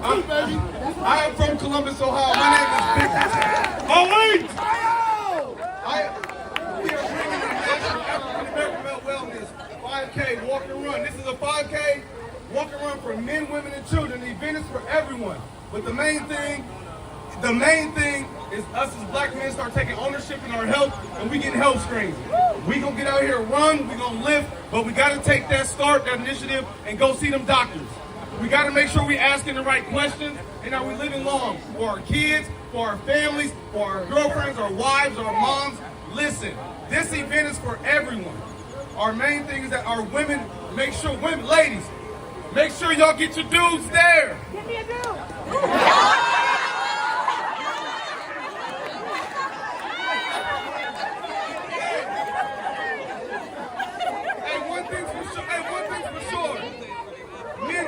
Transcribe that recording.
I am from Columbus, Ohio. My name is Big. Oh, wait! We are bringing the National African American Male Wellness 5K Walk and Run. This is a 5K walk and run for men, women, and children. The event is for everyone. But the main thing is us as black men start taking ownership in our health, and we getting health screens. We gonna get out here and run, we gonna lift, but we gotta take that initiative, and go see them doctors. We gotta make sure we asking the right questions, and are we living long for our kids, for our families, for our girlfriends, our wives, our moms. Listen, this event is for everyone. Our main thing is that our women, ladies, make sure y'all get your dudes there. Give me a dude.